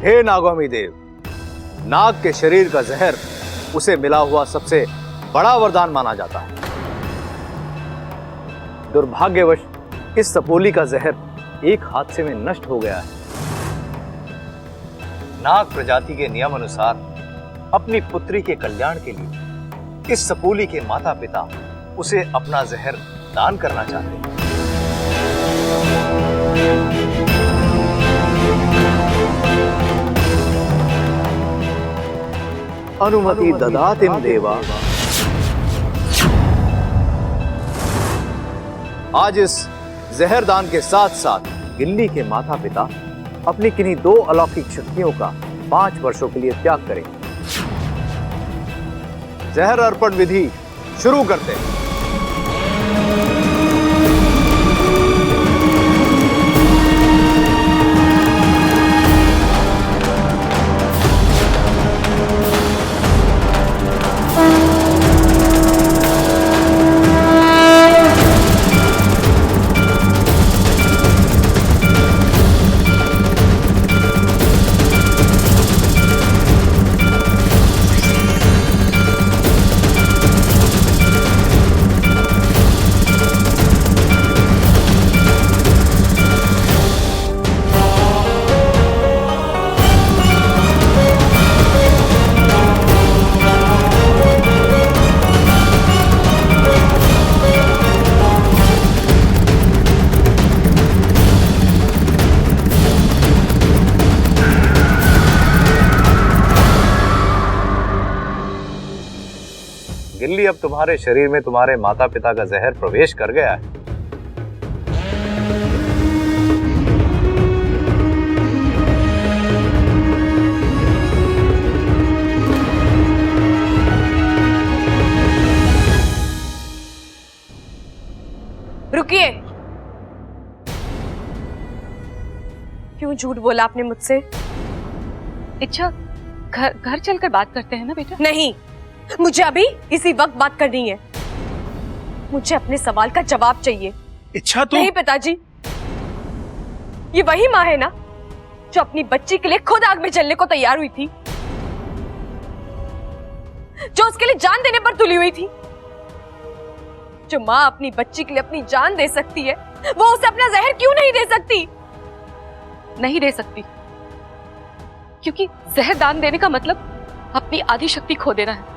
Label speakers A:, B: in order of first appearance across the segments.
A: हे नागौमी देव, नाग के शरीर का जहर उसे मिला हुआ सबसे बड़ा वरदान माना जाता है। दुर्भाग्यवश इस सपोली का जहर एक हादसे में नष्ट हो गया है। नाग प्रजाति के नियम अनुसार अपनी पुत्री के कल्याण के लिए इस सपोली के माता पिता उसे अपना जहर दान करना चाहते हैं। अनुमति ददातिम देवा। आज इस जहर दान के साथ साथ गिल्ली के माता पिता अपनी किन्हीं 2 अलौकिक शक्तियों का 5 वर्षों के लिए त्याग करें। जहर अर्पण विधि शुरू करते हैं। गिल्ली, अब तुम्हारे शरीर में तुम्हारे माता पिता का जहर प्रवेश कर गया है।
B: रुकिए, क्यों झूठ बोला आपने मुझसे?
C: इच्छा, घर चलकर बात करते हैं ना बेटा?
B: नहीं, मुझे अभी इसी वक्त बात करनी है। मुझे अपने सवाल का जवाब चाहिए।
D: इच्छा तो
B: नहीं पिताजी, ये वही माँ है ना जो अपनी बच्ची के लिए खुद आग में जलने को तैयार हुई थी, जो उसके लिए जान देने पर तुली हुई थी। जो माँ अपनी बच्ची के लिए अपनी जान दे सकती है, वो उसे अपना जहर क्यों नहीं दे सकती?
C: नहीं दे सकती, क्योंकि जहर दान देने का मतलब अपनी आधी शक्ति खो देना है।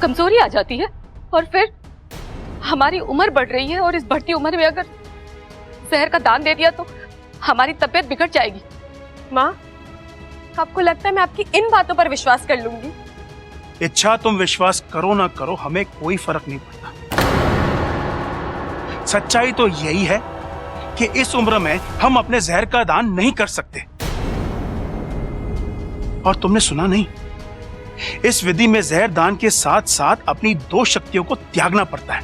C: कमजोरी आ जाती है और फिर हमारी उम्र बढ़ रही है, और इस बढ़ती उम्र में अगर जहर का दान दे दिया तो हमारी तबीयत बिगड़ जाएगी।
B: माँ, आपको लगता है मैं आपकी इन बातों पर विश्वास कर लूंगी?
D: इच्छा, तुम विश्वास करो ना करो, हमें कोई फर्क नहीं पड़ता। सच्चाई तो यही है कि इस उम्र में हम अपने जहर का दान नहीं कर सकते। और तुमने सुना नहीं, इस विधि में जहर दान के साथ साथ अपनी 2 शक्तियों को त्यागना पड़ता है।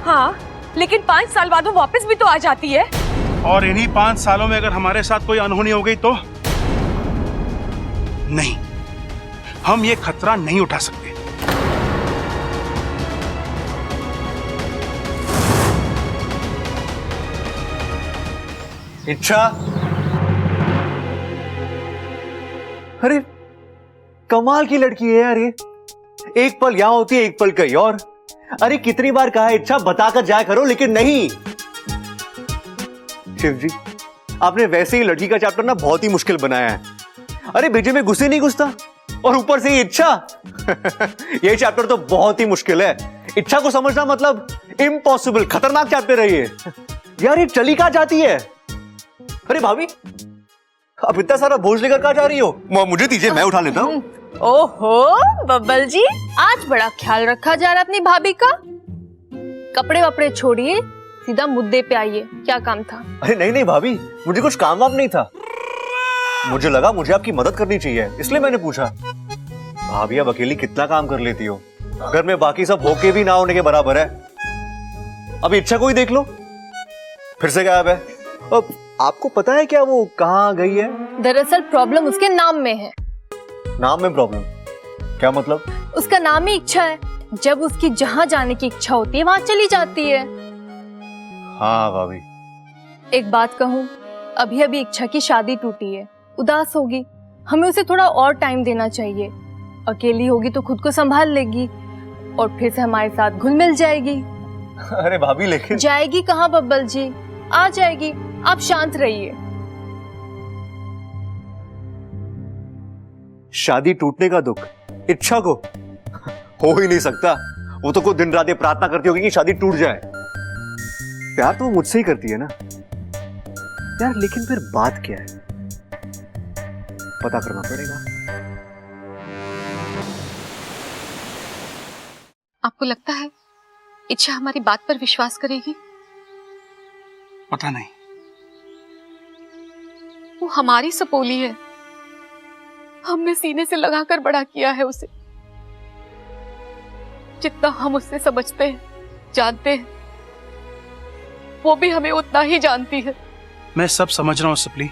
B: हाँ, लेकिन 5 साल बाद वो वापस भी तो आ जाती है।
D: और इन्हीं 5 सालों में अगर हमारे साथ कोई अनहोनी हो गई तो? नहीं, हम ये खतरा नहीं उठा सकते।
A: इच्छा, अरे कमाल की लड़की है यार ये। एक पल यहां होती है, एक पल कहीं और। अरे कितनी बार कहा है इच्छा बताकर जाया करो, लेकिन नहीं। शिव जी, आपने वैसे ही लड़की का चैप्टर ना बहुत ही मुश्किल बनाया है। अरे भेजे में घुसे नहीं घुसता, और ऊपर से ये इच्छा। ये चैप्टर तो बहुत ही मुश्किल है। इच्छा को समझना मतलब इम्पॉसिबल, खतरनाक चैप्टर है ये। यार ये चली कहां जाती है? अरे भाभी, अब इतना सारा बोझ लेकर कहां जा रही हो? मुझे दीजिए, मैं उठा लेता हूँ।
E: ओहो बब्बल जी, आज बड़ा ख्याल रखा जा रहा है अपनी भाभी का। कपड़े वपड़े छोड़िए, सीधा मुद्दे पे आइए, क्या काम था?
A: अरे नहीं नहीं भाभी, मुझे कुछ काम वाम नहीं था। मुझे लगा मुझे आपकी मदद करनी चाहिए, इसलिए मैंने पूछा। भाभी अब अकेली कितना काम कर लेती हो? घर में बाकी सब होके भी ना होने के बराबर है। अब इच्छा को ही देख लो, फिर से गायब है। अब आपको पता है क्या वो कहाँ गई है?
E: दरअसल प्रॉब्लम उसके नाम में है।
A: नाम में प्रॉब्लम? क्या मतलब?
E: उसका नाम ही इच्छा है, जब उसकी जहां जाने की इच्छा होती है वहां चली जाती है।
A: हाँ भाभी।
E: एक बात कहूँ, अभी अभी इच्छा की शादी टूटी है, उदास होगी, हमें उसे थोड़ा और टाइम देना चाहिए। अकेली होगी तो खुद को संभाल लेगी और फिर से हमारे साथ घुल मिल जाएगी।
A: अरे भाभी लेकिन
E: जाएगी कहाँ बब्बल जी, आ जाएगी, आप शांत रहिए।
A: शादी टूटने का दुख इच्छा को हो ही नहीं सकता। वो तो कोई दिन रात ये प्रार्थना करती होगी कि शादी टूट जाए। प्यार तो वो मुझसे ही करती है ना यार, लेकिन फिर बात क्या है पता करना पड़ेगा।
C: आपको लगता है इच्छा हमारी बात पर विश्वास करेगी?
D: पता नहीं।
C: वो हमारी सपोली है, हमने सीने से लगाकर बड़ा किया है उसे। जितना हम उससे समझते हैं, जानते हैं, वो भी हमें उतना ही जानती है।
D: मैं सब समझ रहा हूं सपली,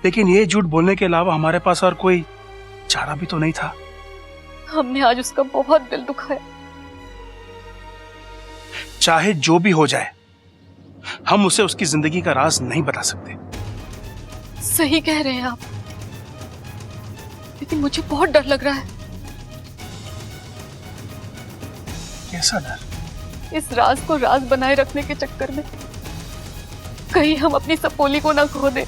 D: लेकिन ये झूठ बोलने के अलावा हमारे पास और कोई चारा भी तो नहीं था।
C: हमने आज उसका बहुत दिल दुखाया।
D: चाहे जो भी हो जाए, हम उसे उसकी जिंदगी का राज नहीं बता सकते।
C: सही कह रहे हैं आप, लेकिन मुझे बहुत डर लग रहा है।
D: कैसा डर?
C: इस राज को राज बनाए रखने के चक्कर में कहीं हम अपनी सपोली को ना खो दें।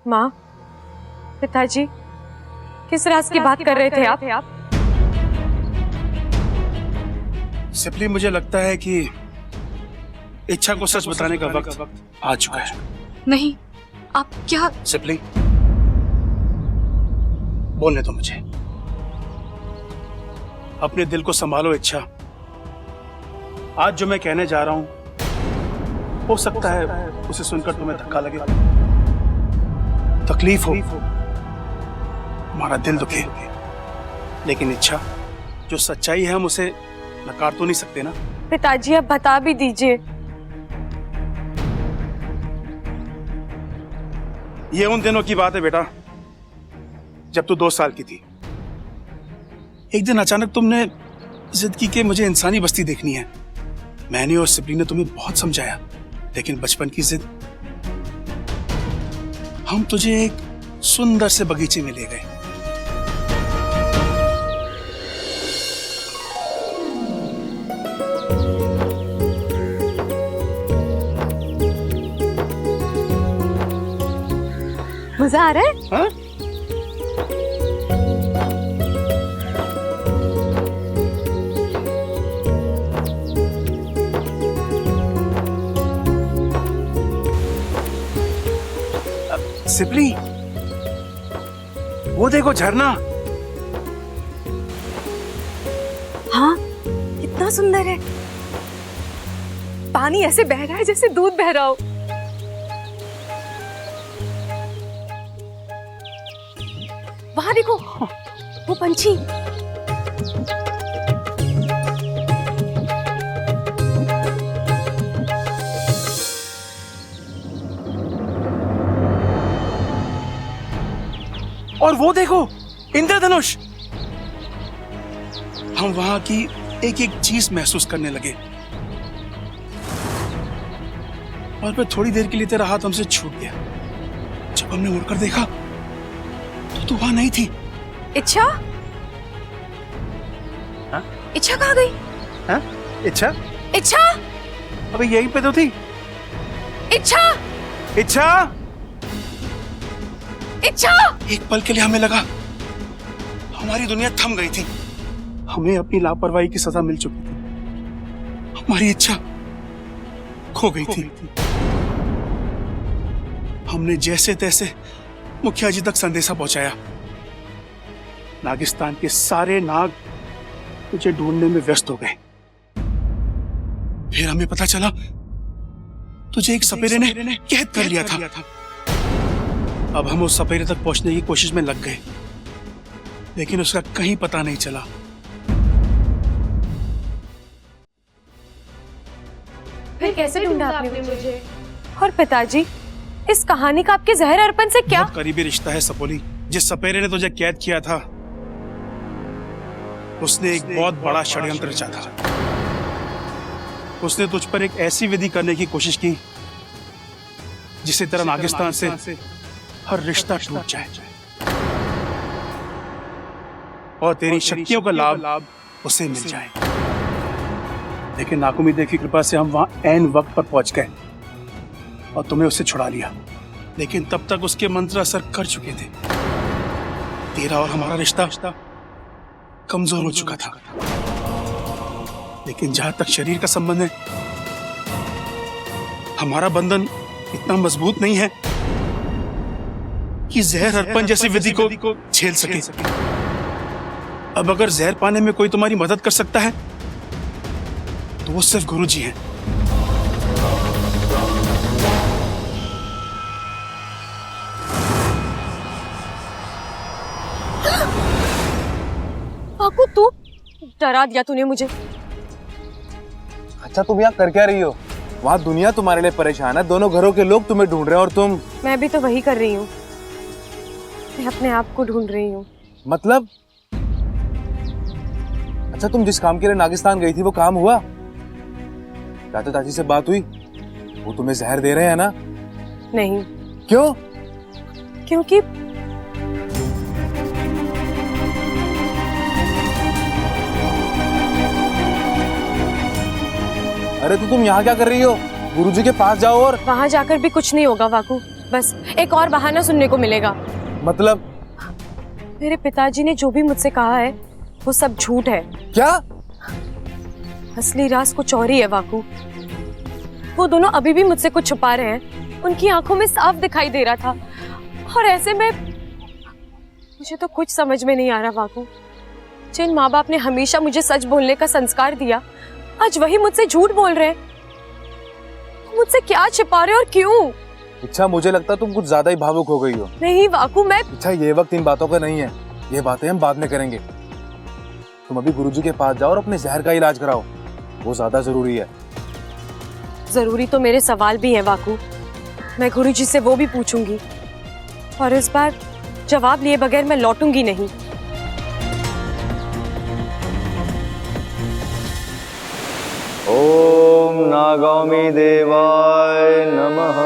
B: माँ, पिताजी, किस राज की बात कर रहे थे आप?
D: सिपली, मुझे लगता है कि इच्छा को सच बताने का वक्त आ चुका है।
C: नहीं, आप क्या?
D: सिपली, बोलने दो मुझे। अपने दिल को संभालो इच्छा। आज जो मैं कहने जा रहा हूं, हो सकता है उसे सुनकर तुम्हें धक्का लगे, तकलीफ हो, हमारा दिल दुखे, लेकिन इच्छा, जो सच्चाई है हम उसे नकार तो नहीं सकते ना।
B: पिताजी, आप बता भी दीजिए।
D: ये उन दिनों की बात है बेटा, जब तू 2 साल की थी। एक दिन अचानक तुमने जिद की कि मुझे इंसानी बस्ती देखनी है। मैंने और सिपली ने तुम्हें बहुत समझाया, लेकिन बचपन की जिद। हम तुझे एक सुंदर से बगीचे में ले गए।
B: मजा आ रहा है?
D: हाँ? सिपली, वो देखो झरना।
B: हाँ, कितना सुंदर है। पानी ऐसे बह रहा है जैसे दूध बह रहा हो। वहां देखो, वो पंछी।
D: और वो देखो, इंद्रधनुष। हम वहां की एक एक चीज महसूस करने लगे, और फिर थोड़ी देर के लिए तेरा हाथ हमसे छूट गया। जब हमने मुड़कर देखा तो तू वहां नहीं थी।
B: इच्छा?
D: हाँ?
B: इच्छा कहाँ गई?
D: हाँ? इच्छा?
B: इच्छा?
D: अबे यहीं पे तो थी।
B: इच्छा?
D: इच्छा?
B: इच्छा?
D: एक पल के लिए हमें लगा हमारी दुनिया थम गई थी। हमें अपनी लापरवाही की सजा मिल चुकी थी। हमारी इच्छा खो गई थी। हमने जैसे तैसे मुखिया जी तक संदेशा पहुंचाया। नागिस्तान के सारे नाग तुझे ढूंढने में व्यस्त हो गए। फिर हमें पता चला तुझे एक सपेरे ने कैद कर लिया था। अब हम उस सपेरे तक पहुंचने की कोशिश में लग गए, लेकिन उसका कहीं पता नहीं चला।
B: फिर कैसे ढूंढा आपने मुझे? और पिताजी, इस कहानी का आपके जहर अर्पण से क्या?
D: बहुत करीबी रिश्ता है सपोली। जिस सपेरे ने तुझे कैद किया था उसने एक बहुत बड़ा षड्यंत्र रचा था। उसने तुझ पर एक ऐसी विधि करने की कोशिश की जिससे तेरा नागिस्तान से हर रिश्ता टूट जाए और तेरी शक्तियों का लाभ उसे मिल जाए। लेकिन नाकुमिदेव की कृपा से हम वहां ऐन वक्त पर पहुंच गए और तुम्हें उससे छुड़ा लिया। लेकिन तब तक उसके मंत्र असर कर चुके थे। तेरा और हमारा रिश्ता कमजोर हो चुका था। लेकिन जहां तक शरीर का संबंध है, हमारा बंधन इतना मजबूत नहीं है कि जहर अर्पण जैसी विधि को झेल सके। अब अगर जहर पाने में कोई तुम्हारी मदद कर सकता है तो वो सिर्फ गुरुजी हैं।
B: वाकू, तू डरा दिया तूने मुझे।
F: अच्छा, तुम यहाँ कर क्या रही हो? वहाँ दुनिया तुम्हारे लिए परेशान है, दोनों घरों के लोग तुम्हें ढूंढ रहे हैं और तुम।
B: मैं भी तो वही कर रही हूँ, मैं अपने आप को ढूंढ रही हूँ।
F: मतलब? अच्छा, तुम जिस काम के लिए नागिस्तान गई थी वो काम हुआ? चाचा चाची से बात हुई? वो तुम्हें जहर दे रहे हैं ना?
B: नहीं।
F: क्यों?
B: क्योंकि
F: अरे तो तुम यहाँ क्या कर रही हो? गुरुजी के पास जाओ। और
B: वहां जाकर भी कुछ नहीं होगा वाकू, बस एक और बहाना सुनने को मिलेगा।
F: मतलब?
B: मेरे पिताजी ने जो भी मुझसे कहा है वो सब झूठ है।
F: क्या?
B: असली राज कुछ और ही है वाकू। वो दोनों अभी भी मुझसे कुछ छुपा रहे हैं। उनकी आंखों में साफ दिखाई दे रहा था और ऐसे में मुझे तो कुछ समझ में नहीं आ रहा वाकू। जिन माँ बाप ने हमेशा मुझे सच बोलने का संस्कार दिया, आज वही मुझसे झूठ बोल रहे हैं। मुझसे क्या छिपा रहे और क्यों?
F: अच्छा, मुझे लगता है तुम कुछ ज्यादा ही भावुक हो गई हो।
B: नहीं वाकू, मैं
F: अच्छा, ये वक्त इन बातों का नहीं है, ये बातें हम बाद में करेंगे। तुम अभी गुरुजी के पास जाओ और अपने जहर का इलाज कराओ, वो ज्यादा जरूरी है।
B: जरूरी तो मेरे सवाल भी हैं वाकू। मैं गुरुजी से वो भी पूछूंगी और इस बार जवाब लिए बगैर मैं लौटूंगी नहीं।
A: ओम नागामी देवाय नमः।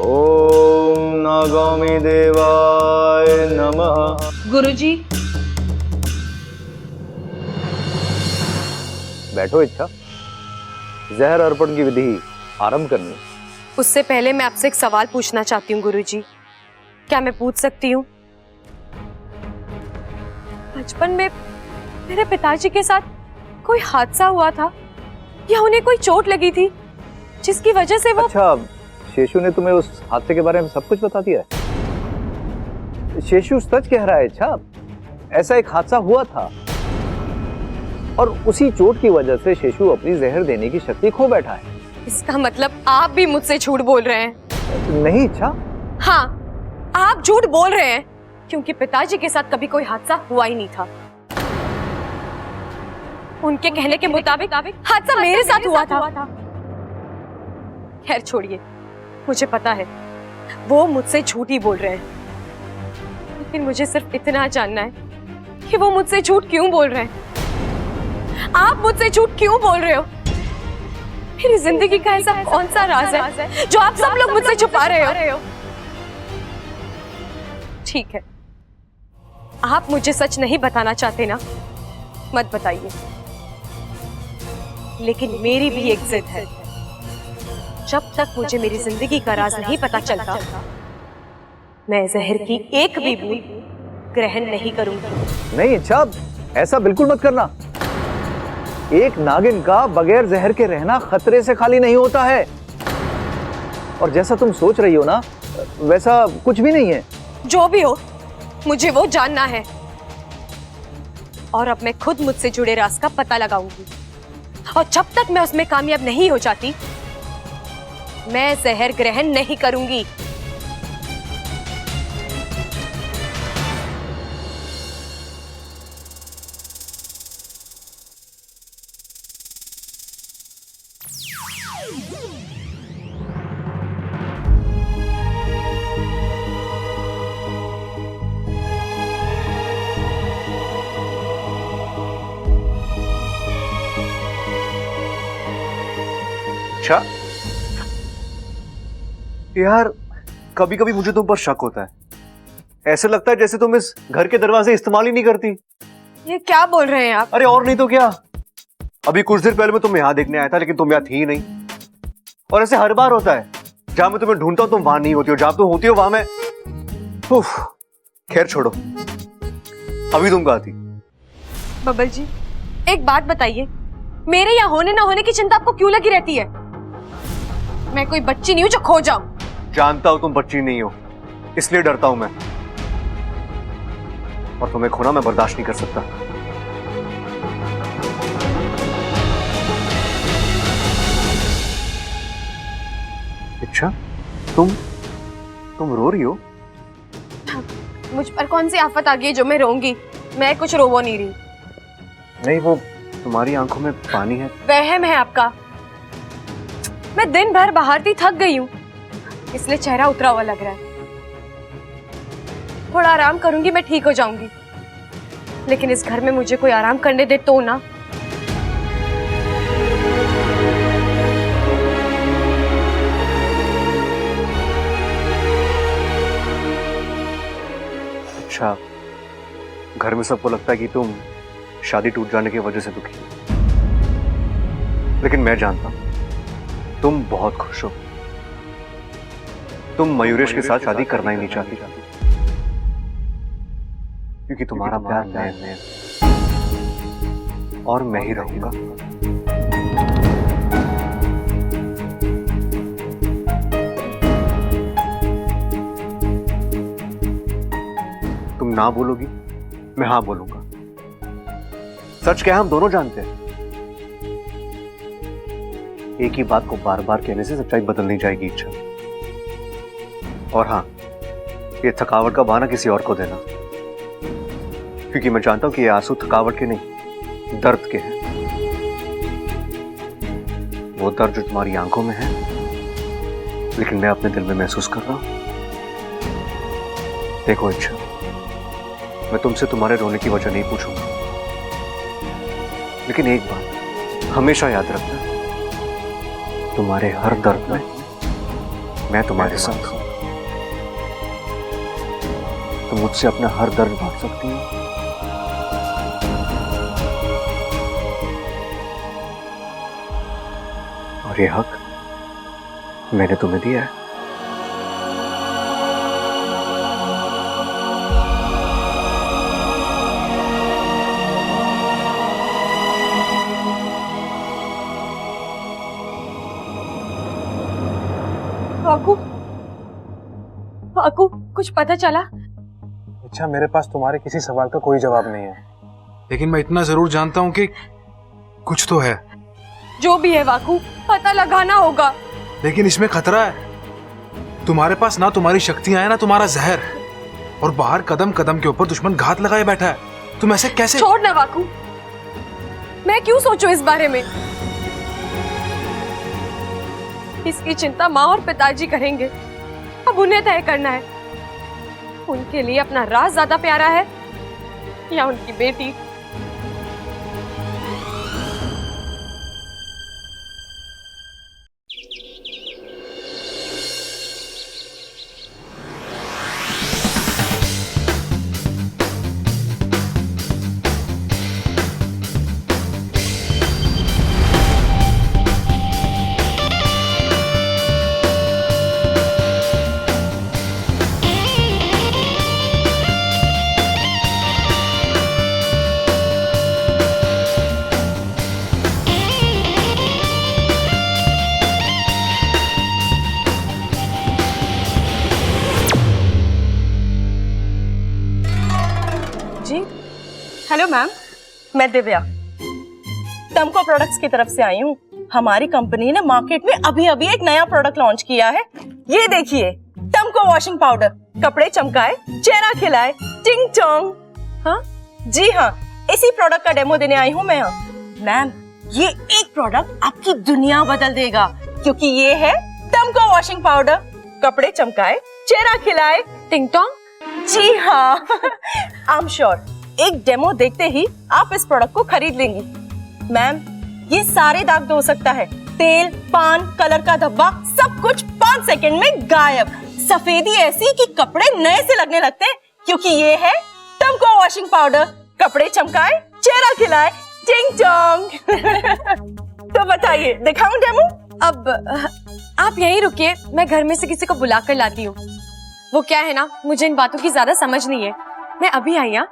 A: ओम नागामी देवाय नमः।
C: गुरुजी,
A: बैठो इच्छा, जहर अर्पण की विधि आरंभ करनी।
B: उससे पहले मैं आपसे एक सवाल पूछना चाहती हूँ गुरुजी। क्या मैं पूछ सकती हूँ? बचपन में मेरे पिताजी के साथ कोई हादसा हुआ था या उन्हें कोई चोट लगी थी जिसकी वजह से वो।
A: अच्छा, शेषु ने तुम्हें उस हादसे के बारे में सब कुछ बता दिया है? शेषु सच कह रहा है अच्छा, ऐसा एक हादसा हुआ था और उसी चोट की वजह से शेषु अपनी जहर देने की शक्ति खो बैठा है।
B: इसका मतलब आप भी मुझसे झूठ बोल रहे हैं?
A: नहीं इच्छा।
B: हाँ, आप झूठ बोल रहे हैं क्योंकि पिताजी के साथ कभी कोई हादसा हुआ ही नहीं था। उनके कहने के मुताबिक हादसा मेरे साथ हुआ था। खैर छोड़िए, मुझे पता है वो मुझसे झूठ ही बोल रहे हैं, लेकिन मुझे सिर्फ इतना जानना है कि वो मुझसे झूठ क्यों बोल रहे हैं। आप मुझसे झूठ क्यों बोल रहे हो? मेरी जिंदगी का ऐसा कौन सा राज है जो आप सब लोग मुझसे छुपा रहे हो? ठीक है, आप मुझे सच नहीं बताना चाहते ना, मत बताइए। लेकिन मेरी भी एक जिद है, जब तक मुझे मेरी जिंदगी का राज नहीं पता चलता, मैं जहर की एक भी बूंद ग्रहण नहीं करूंगी।
A: नहीं इच्छा, ऐसा बिल्कुल मत करना। एक नागिन का बगैर जहर के रहना खतरे से खाली नहीं होता है। और जैसा तुम सोच रही हो ना, वैसा कुछ भी नहीं है।
B: जो भी हो, मुझे वो जानना है और अब मैं खुद मुझसे जुड़े राज का पता लगाऊंगी। और जब तक मैं उसमें कामयाब नहीं हो जाती, मैं जहर ग्रहण नहीं करूंगी।
A: अच्छा यार, कभी कभी मुझे तुम पर शक होता है। ऐसे लगता है जैसे तुम इस घर के दरवाजे इस्तेमाल ही नहीं करती।
B: ये क्या बोल रहे हैं आप?
A: अरे और नहीं तो क्या, अभी कुछ देर पहले मैं तुम्हें यहां देखने आया था, लेकिन तुम यहाँ थी ही नहीं। और ऐसे हर बार होता है, जहां मैं तुम्हें ढूंढता हूं तुम वहां नहीं होती हो, जहां तुम होती हो वहां मैं। उफ, खैर छोड़ो, अभी तुम कहाँ थी?
B: बबल जी, एक बात बताइए, मेरे यहाँ होने ना होने की चिंता आपको क्यों लगी रहती है? मैं कोई बच्ची नहीं हूं जो खो जाऊं।
A: जानता हूं तुम बच्ची नहीं हो, इसलिए डरता हूं मैं, और तुम्हें खोना मैं बर्दाश्त नहीं कर सकता। अच्छा, तुम रो रही हो?
B: मुझ पर कौन सी आफत आ गई जो मैं रोऊंगी? मैं कुछ रो नहीं रही।
A: नहीं, वो तुम्हारी आंखों में पानी है।
B: वहम है आपका। मैं दिन भर बाहर थी, थक गई हूँ, इसलिए चेहरा उतरा हुआ लग रहा है। थोड़ा आराम करूंगी, मैं ठीक हो जाऊंगी। लेकिन इस घर में मुझे कोई आराम करने दे तो ना।
A: अच्छा, घर में सबको लगता है कि तुम शादी टूट जाने की वजह से दुखी हो, लेकिन मैं जानता हूं तुम बहुत खुश हो। तुम मयूरेश के साथ शादी करना ही नहीं चाहती, क्योंकि तुम्हारा प्यार मैं और मैं ही रहूंगा। तुम ना बोलोगी, मैं हाँ बोलूंगा। सच क्या है, हम दोनों जानते हैं, एक ही बात को बार बार कहने से सच्चाई बदल नहीं जाएगी। इच्छा, और हाँ, ये थकावट का बहाना किसी और को देना, क्योंकि मैं जानता हूं कि ये आंसू थकावट के नहीं, दर्द के हैं। वो दर्द जो तुम्हारी आंखों में है, लेकिन मैं अपने दिल में महसूस कर रहा हूं। देखो इच्छा, मैं तुमसे तुम्हारे रोने की वजह नहीं पूछूंगा, लेकिन एक बात हमेशा याद रखना, तुम्हारे हर दर्द में मैं तुम्हारे साथ हूं। तुम मुझसे अपना हर दर्द बांट सकती हो। और ये हक मैंने तुम्हें दिया है।
B: वाकू, वाकू, कुछ पता चला?
F: अच्छा, मेरे पास तुम्हारे किसी सवाल का कोई जवाब नहीं है, लेकिन मैं इतना जरूर जानता हूं कि कुछ तो है।
B: जो भी है वाकू, पता लगाना होगा।
F: लेकिन इसमें खतरा है। तुम्हारे पास ना तुम्हारी शक्तियां हैं, ना तुम्हारा जहर, और बाहर कदम कदम के ऊपर दुश्मन घात लगाए बैठा है। तुम ऐसे कैसे?
B: छोड़ ना वाकू, मैं क्यों सोचूं इस बारे में? इसकी चिंता माँ और पिताजी करेंगे, अब उन्हें तय करना है। उनके लिए अपना राज ज्यादा प्यारा है या उनकी बेटी?
G: हेलो मैम, मैं दिव्या टम्को प्रोडक्ट्स की तरफ से आई हूँ। हमारी कंपनी ने मार्केट में अभी अभी एक नया प्रोडक्ट लॉन्च किया है। ये देखिए, टम्को वॉशिंग पाउडर, कपड़े चमकाए, चेहरा खिलाए, टिंग टोंग। हाँ जी हाँ, इसी प्रोडक्ट का डेमो देने आई हूँ मैं यहाँ। मैम, ये एक प्रोडक्ट आपकी दुनिया बदल देगा। क्योंकि ये है टमको वॉशिंग पाउडर। कपड़े चमकाए, चेहरा खिलाए।
B: टिंग टोंग।
G: जी हाँ। आई एम श्योर एक डेमो देखते ही आप इस प्रोडक्ट को खरीद लेंगी। मैम, ये सारे दाग धो सकता है। तेल, पान, कलर का धब्बा, सब कुछ 5 सेकंड में गायब। सफेदी ऐसी कि कपड़े नए से लगने लगते हैं, क्योंकि ये है टमको वॉशिंग पाउडर। कपड़े चमकाए, चेहरा खिलाए, टिंग टोंग। तो बताइए, दिखाऊं डेमो?
B: अब आप यहीं रुकिए, मैं घर में से किसी को बुला कर लाती हूँ। वो क्या है ना, मुझे इन बातों की ज्यादा समझ नहीं है। मैं अभी आई। हाँ,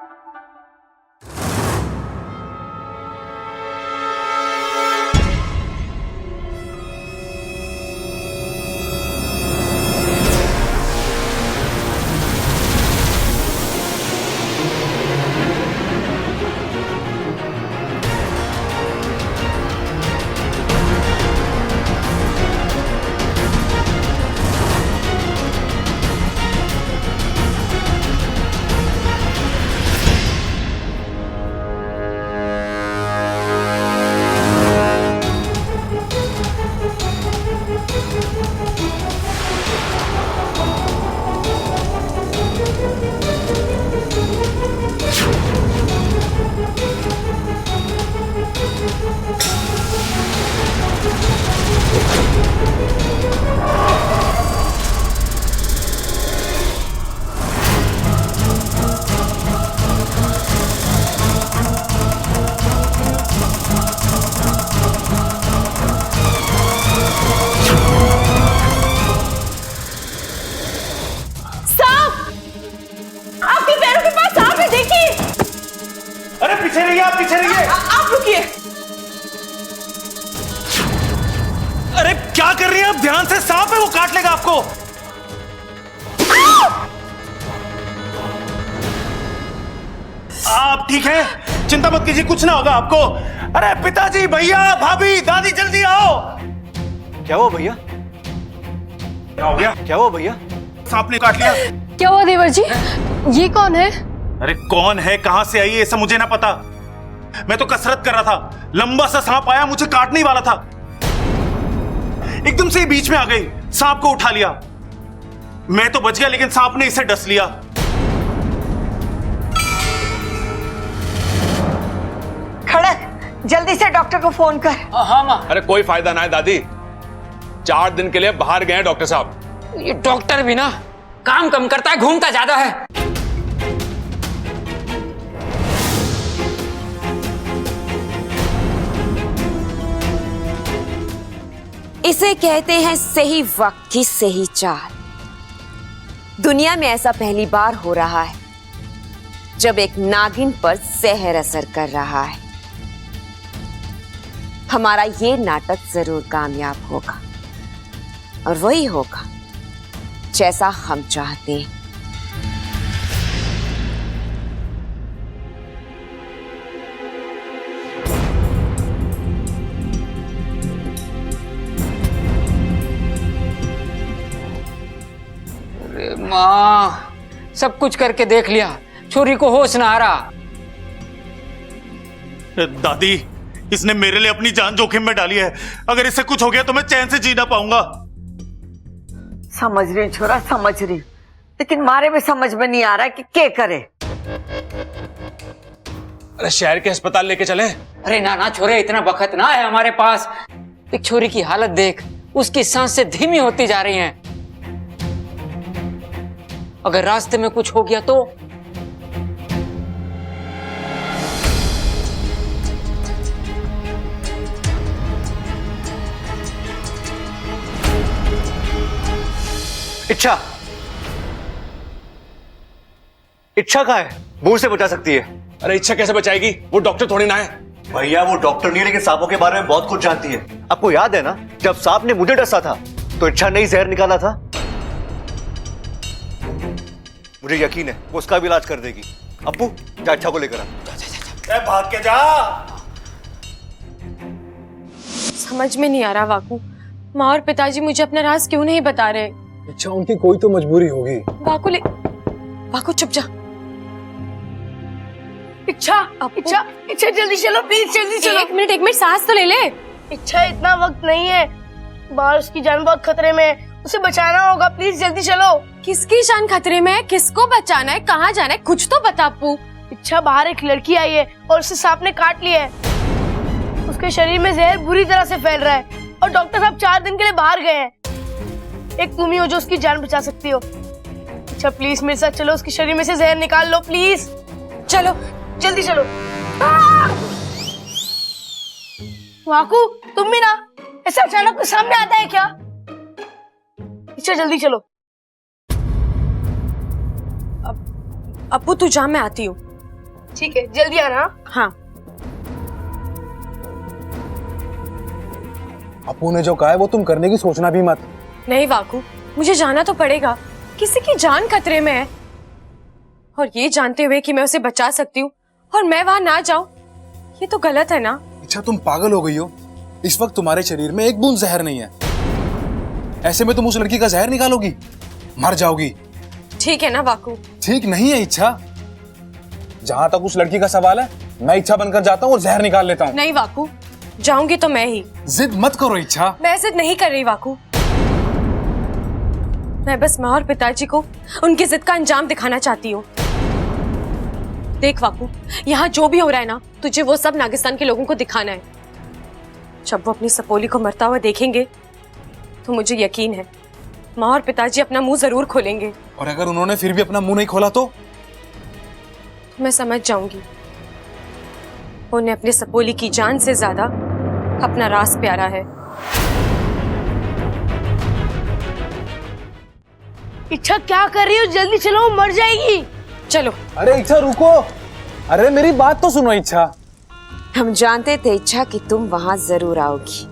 D: पीछे रहिए, आप पीछे रहिए।
G: आप रुकिए।
D: अरे क्या कर रही हैं आप? ध्यान से, सांप है, वो काट लेगा आपको। आप ठीक हैं? चिंता मत कीजिए, कुछ ना होगा आपको। अरे पिताजी, भैया, भाभी, दादी, जल्दी आओ।
A: क्या हुआ भैया?
D: क्या हो गया?
A: क्या हुआ भैया?
D: सांप ने काट लिया।
E: क्या हुआ देवर जी? ये कौन है?
D: अरे कौन है, कहां से आई है, ये सब मुझे ना पता। मैं तो कसरत कर रहा था, लंबा सा सांप आया, मुझे काटने ही वाला था। एकदम से बीच में आ गई, सांप को उठा लिया। मैं तो बच गया, लेकिन सांप ने इसे डस लिया।
H: खड़क, जल्दी से डॉक्टर को फोन कर।
I: हाँ माँ।
J: अरे कोई फायदा ना है दादी, 4 दिन के लिए बाहर गए हैं डॉक्टर साहब।
I: ये डॉक्टर भी ना काम कम करता है, घूमता ज्यादा है।
K: इसे कहते हैं सही वक्त की सही चाल। दुनिया में ऐसा पहली बार हो रहा है जब एक नागिन पर जहर असर कर रहा है। हमारा ये नाटक जरूर कामयाब होगा, और वही होगा जैसा हम चाहते हैं।
I: अरे माँ, सब कुछ करके देख लिया, छोरी को होश ना आ रहा।
D: दादी, इसने मेरे लिए अपनी जान जोखिम में डाली है। अगर इससे कुछ हो गया तो मैं चैन से जी ना पाऊंगा।
H: समझ रही हूँ छोरा, समझ रही हूँ, लेकिन मारे में समझ में नहीं आ रहा है कि क्या करे।
J: अरे शहर के अस्पताल लेके चले।
I: अरे ना ना छोरे, इतना वक्त ना है हमारे पास। एक छोरी की हालत देख, उसकी सांसें धीमी होती जा रही हैं। अगर रास्ते में कुछ हो गया तो?
A: इच्छा, इच्छा कहाँ है? बूढ़ से बचा सकती है।
J: अरे इच्छा कैसे बचाएगी, वो डॉक्टर थोड़ी ना है।
A: भैया वो डॉक्टर नहीं, लेकिन सांपों के बारे में बहुत कुछ जानती है। आपको याद है ना, जब सांप ने मुझे डसा था तो इच्छा ने ही जहर निकाला था। मुझे यकीन है वो उसका भी इलाज कर देगी। अप्पू, जा इच्छा को लेकर आ।
D: भाग के जा।
B: समझ में नहीं आ रहा वाकू, माँ और पिताजी मुझे अपना राज क्यों नहीं बता रहे।
F: अच्छा, उनकी कोई तो मजबूरी होगी।
B: वाकू चुप जा।
G: इच्छा, इच्छा, इच्छा जल्दी चलो प्लीज, जल्दी चलो।
B: एक मिनट सांस तो ले ले।
G: इच्छा, इतना वक्त नहीं है। बाहर उसकी जान बहुत खतरे में है, उसे बचाना होगा, प्लीज जल्दी चलो।
B: किसकी जान खतरे में है? किसको बचाना है? कहाँ जाना है? कुछ तो बता अप्पू।
G: इच्छा, बाहर एक लड़की आई है और उसे सांप ने काट लिया है। उसके शरीर में जहर बुरी तरह से फैल रहा है और डॉक्टर साहब 4 दिन के लिए बाहर गए हैं। एक तुम ही हो जो उसकी जान बचा सकती हो। अच्छा प्लीज मेरे साथ चलो, उसके शरीर में से जहर निकाल लो प्लीज।
B: चलो
G: जल्दी चलो। वाकू तुम भी ना, ऐसा अचानक कोई सामने आता है क्या? अच्छा जल्दी चलो।
B: अप्पू तू जा, मैं आती हूँ।
G: ठीक है, जल्दी आना।
B: हाँ।
F: अप्पू ने जो कहा है वो तुम करने की सोचना भी मत।
B: नहीं वाकू, मुझे जाना तो पड़ेगा। किसी की जान खतरे में है और ये जानते हुए कि मैं उसे बचा सकती हूँ और मैं वहां ना जाऊं, ये तो गलत है ना।
F: अच्छा तुम पागल हो गई हो? इस वक्त तुम्हारे शरीर में एक बूंद जहर नहीं है, ऐसे में तुम उस लड़की का जहर निकालोगी, मर जाओगी।
B: ठीक है ना वाकू?
F: ठीक नहीं है इच्छा। जहां तक उस लड़की का सवाल है, मैं इच्छा बनकर जाता हूँ और जहर निकाल लेता हूँ।
B: नहीं वाकू, जाऊंगी तो मैं ही।
F: जिद मत करो इच्छा।
B: मैं जिद नहीं कर रही वाकू, मैं बस माँ और पिताजी को उनकी जिद का अंजाम दिखाना चाहती हूँ। देख वाकू, यहाँ जो भी हो रहा है ना, तुझे वो सब नागिस्तान के लोगों को दिखाना है। जब वो अपनी सपोली को मरता हुआ देखेंगे तो मुझे यकीन है माँ और पिताजी अपना मुंह जरूर खोलेंगे।
F: और अगर उन्होंने फिर भी अपना मुंह नहीं खोला तो
B: मैं समझ जाऊंगी उन्हें अपने सपोली की जान से ज्यादा अपना राज प्यारा है।
G: इच्छा क्या कर रही हो? जल्दी चलो, वो मर जाएगी।
B: चलो।
F: अरे इच्छा रुको, अरे मेरी बात तो सुनो इच्छा।
K: हम जानते थे इच्छा कि तुम वहां जरूर आओगी,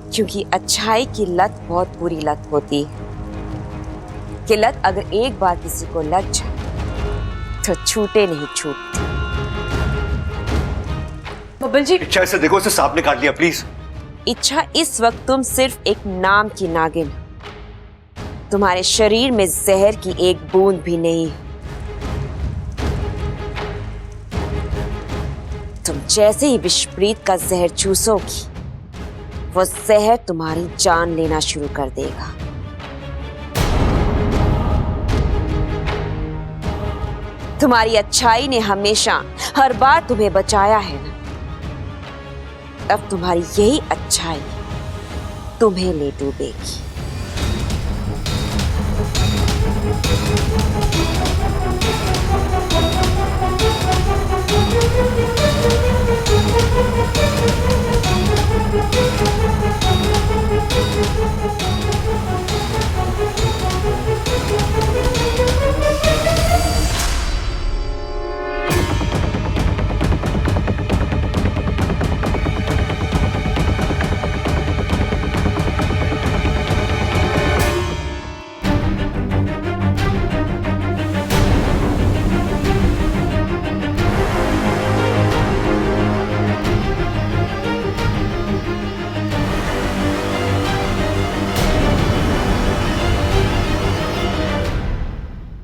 K: क्योंकि अच्छाई की लत बहुत बुरी लत होती है कि लत अगर एक बार किसी को लग जाए तो छूटे नहीं छूटती।
B: बब्बल जी,
A: इच्छा इसे देखो, इसे सांप ने काट लिया प्लीज।
K: इच्छा, इस वक्त तुम सिर्फ एक नाम की नागिन, तुम्हारे शरीर में जहर की एक बूंद भी नहीं। तुम जैसे ही विषप्रीत का जहर चूसोगी, वो जहर तुम्हारी जान लेना शुरू कर देगा। तुम्हारी अच्छाई ने हमेशा हर बार तुम्हें बचाया है ना, अब तुम्हारी यही अच्छाई तुम्हें ले डूबेगी।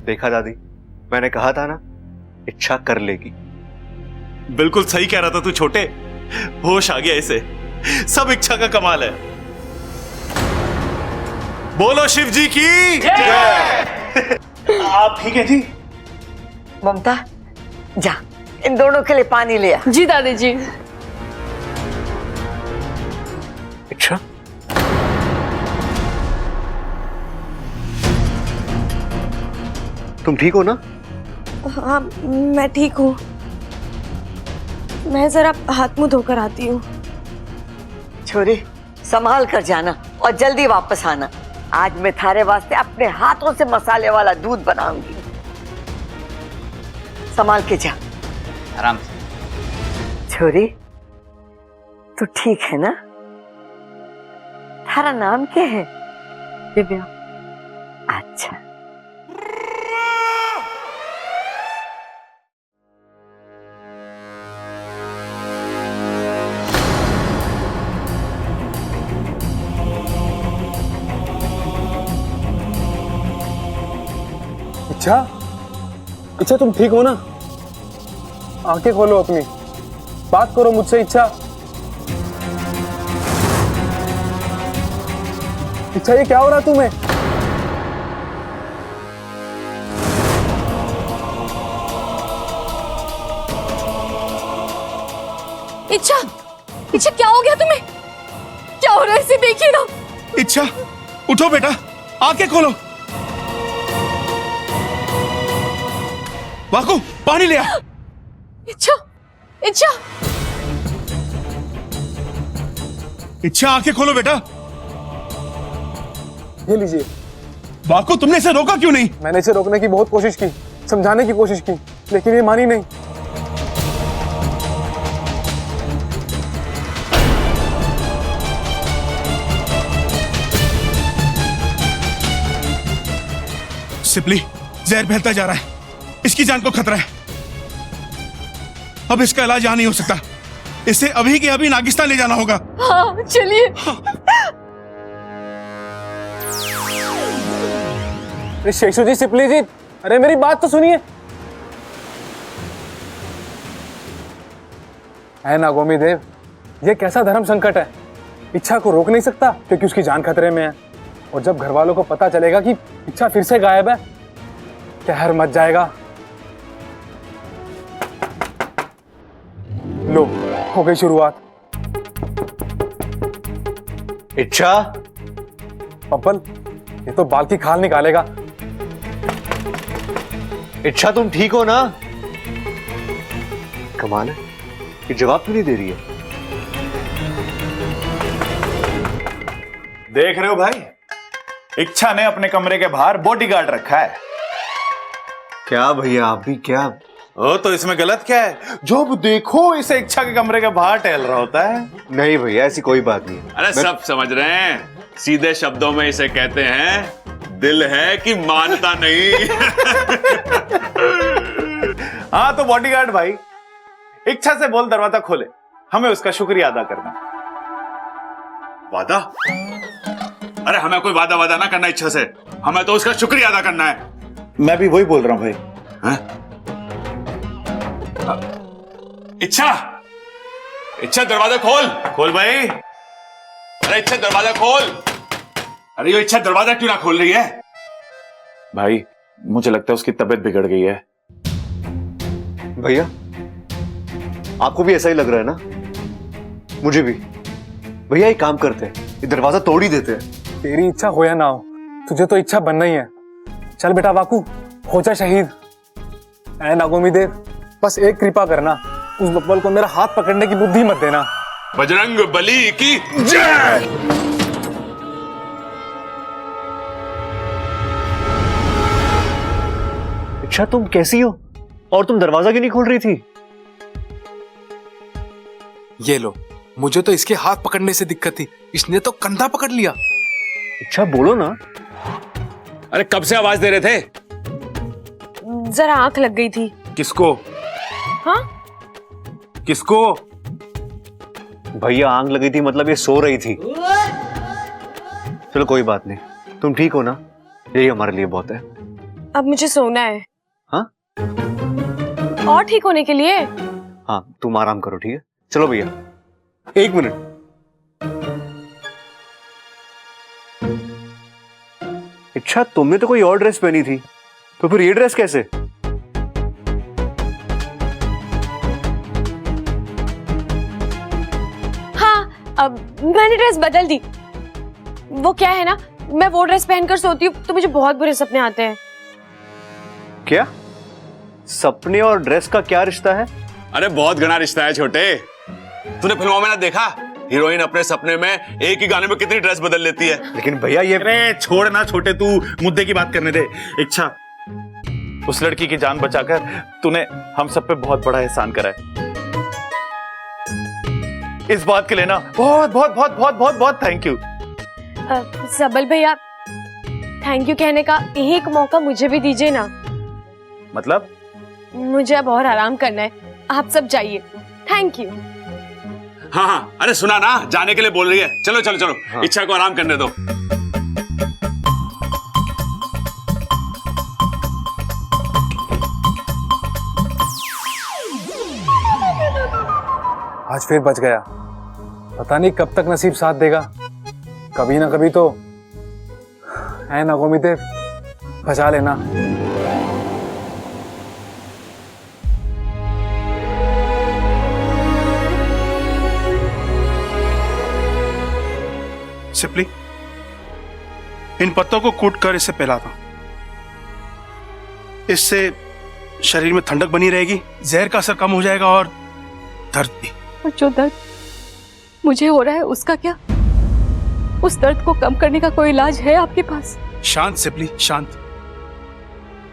A: देखा दादी, मैंने कहा था ना, इच्छा कर लेगी।
J: बिल्कुल सही कह रहा था तू छोटे, होश आ गया इसे। सब इच्छा का कमाल है। बोलो शिव जी की जय।
D: आप ठीक है जी?
H: ममता जा, इन दोनों के लिए पानी ले आ।
E: जी दादी जी।
A: इच्छा, तुम ठीक हो ना?
B: हाँ मैं ठीक हूँ, मैं जरा हाथ मुंह धोकर आती हूँ।
H: छोरी संभाल कर जाना और जल्दी वापस आना। आज मैं थारे वास्ते अपने हाथों से मसाले वाला दूध बनाऊंगी। संभाल के जा।
I: आराम से।
H: छोरी तू ठीक है ना? थारा नाम क्या है?
B: दिव्या।
H: अच्छा,
F: इच्छा, इच्छा तुम ठीक हो ना? आंखें खोलो अपनी, बात करो मुझसे इच्छा। इच्छा ये क्या हो रहा है तुम्हें?
B: इच्छा, इच्छा क्या हो गया तुम्हें? क्या हो रहा है? इसे देखिए ना।
D: इच्छा उठो बेटा, आंखें खोलो। वाकू पानी ले आ।
B: इच्छा, इच्छा,
D: इच्छा आंखें खोलो बेटा।
F: ये लीजिए।
D: वाकू तुमने इसे रोका क्यों नहीं?
F: मैंने इसे रोकने की बहुत कोशिश की, समझाने की कोशिश की, लेकिन ये मानी नहीं।
D: सिपली, जहर फैलता जा रहा है, इसकी जान को खतरा है। अब इसका इलाज यहां नहीं हो सकता, इसे अभी के अभी नागिस्तान ले जाना होगा।
B: हाँ चलिए।
F: शेषु जी, सिपली जी, अरे मेरी बात तो सुनिए। है नागोमी देव, ये कैसा धर्म संकट है? इच्छा को रोक नहीं सकता क्योंकि उसकी जान खतरे में है, और जब घर वालों को पता चलेगा कि इच्छा फिर से गायब है, कहर मच जाएगा। लो, हो गई शुरुआत।
A: इच्छा,
F: पप्पल, ये तो बाल की खाल निकालेगा।
A: इच्छा तुम ठीक हो ना? कमाल है, ये जवाब क्यों नहीं दे रही है?
J: देख रहे हो भाई, इच्छा ने अपने कमरे के बाहर बॉडीगार्ड रखा है।
A: क्या भैया, आप भी क्या?
J: ओ तो इसमें गलत क्या है? जब देखो इसे इच्छा के कमरे के बाहर टहल रहा होता है।
A: नहीं भैया, ऐसी कोई बात नहीं है।
L: अरे सब समझ रहे हैं, सीधे शब्दों में इसे कहते हैं दिल है कि मानता नहीं।
J: हाँ तो बॉडीगार्ड भाई, इच्छा से बोल दरवाजा खोले, हमें उसका शुक्रिया अदा करना।
L: वादा? अरे हमें कोई वादा ना करना इच्छा से, हमें तो उसका शुक्रिया अदा करना है।
J: मैं भी वही बोल रहा हूं भाई।
L: इच्छा, इच्छा दरवाजा खोल।
J: खोल भाई।
L: अरे इच्छा दरवाजा खोल। अरे ये इच्छा दरवाजा क्यों ना खोल रही है?
J: भाई मुझे लगता है उसकी तबीयत बिगड़ गई है।
A: भैया, आपको भी ऐसा ही लग रहा है ना? मुझे भी। भैया एक काम करते हैं, ये दरवाजा तोड़ ही देते हैं।
F: तेरी इच्छा हो या ना हो, तुझे तो इच्छा बनना ही है। चल बेटा वाकू, हो जा शहीद। ऐ नागोमी देव, बस एक कृपा करना, उस बब्बल को मेरा हाथ पकड़ने की बुद्धि मत देना।
L: बजरंग बली की जय।
A: इच्छा तुम कैसी हो? और तुम दरवाजा क्यों नहीं खोल रही थी?
F: ये लो, मुझे तो इसके हाथ पकड़ने से दिक्कत थी, इसने तो कंधा पकड़ लिया।
A: इच्छा बोलो ना।
L: अरे कब से आवाज दे रहे थे?
B: जरा आंख लग गई थी।
J: किसको?
B: हाँ?
J: किसको?
A: भैया आंख लगी थी मतलब ये सो रही थी। चलो कोई बात नहीं, तुम ठीक हो ना? यही हमारे लिए बहुत है।
B: अब मुझे सोना है।
A: हाँ?
B: और ठीक होने के लिए?
A: हाँ, तुम आराम करो, ठीक है? चलो भैया, एक मिनट। इच्छा, तुमने तो कोई और ड्रेस पहनी थी, तो फिर ये ड्रेस कैसे?
B: हाँ, अब मैंने ड्रेस बदल दी। वो क्या है ना, मैं वो ड्रेस पहनकर सोती हूँ तो मुझे बहुत बुरे सपने आते हैं।
A: क्या? सपने और ड्रेस का क्या रिश्ता है?
L: अरे बहुत घना रिश्ता है छोटे। तूने फिल्मों में ना देखा, हीरोइन अपने सपने में एक ही गाने में कितनी ड्रेस बदल लेती है।
A: लेकिन भैया ये...
J: अरे छोड़ ना छोटे, तू मुद्दे की बात करने दे। इच्छा, उस लड़की की जान बचाकर तूने हम सब पे बहुत बड़ा एहसान करा है। इस बात के लिए ना बहुत बहुत बहुत बहुत बहुत बहुत थैंक यू।
B: सबल भैया, थैंक यू कहने का एक मौका मुझे भी दीजिए ना।
J: मतलब?
B: मुझे अब और आराम करना है, आप सब जाइए। Thank you.
L: हाँ हाँ, अरे सुना ना, जाने के लिए बोल रही है। चलो चलो चलो, हाँ। इच्छा को आराम करने दो।
F: आज फिर बच गया, पता नहीं कब तक नसीब साथ देगा। कभी ना कभी तो है ना गोमीदेव, बचा लेना।
D: सिप्ली, इन पत्तों को कूट कर इसे पिलाता हूं। इससे शरीर में ठंडक बनी रहेगी, जहर का असर कम हो जाएगा और दर्द भी।
C: और जो दर्द मुझे हो रहा है उसका क्या? उस दर्द को कम करने का कोई इलाज है आपके पास?
D: शांत सिप्ली, शांत।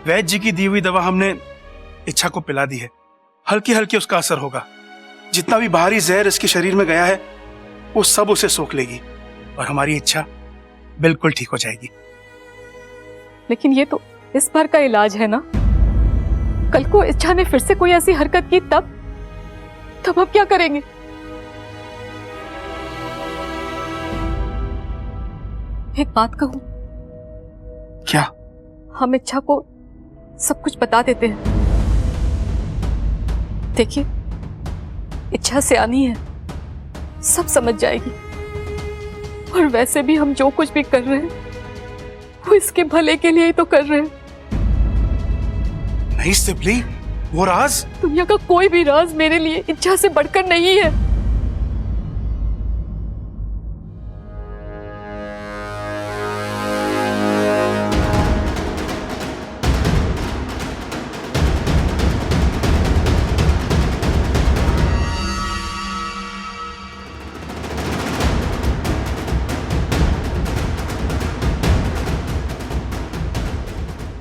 D: वैद्य जी की दी हुई दवा हमने इच्छा को पिला दी है, हल्की हल्की उसका असर होगा। जितना भी बाहरी जहर इसके शरीर में गया है वो सब उसे सोख लेगी और हमारी इच्छा बिल्कुल ठीक हो जाएगी।
C: लेकिन ये तो इस बार का इलाज है ना। कल को इच्छा ने फिर से कोई ऐसी हरकत की तब हम क्या करेंगे? एक बात कहूं?
D: क्या?
C: हम इच्छा को सब कुछ बता देते हैं। देखिए, इच्छा सियानी है, सब समझ जाएगी। और वैसे भी हम जो कुछ भी कर रहे हैं वो इसके भले के लिए ही तो कर रहे हैं।
D: नहीं सिप्ली, वो राज
C: दुनिया का कोई भी राज मेरे लिए इच्छा से बढ़कर नहीं है।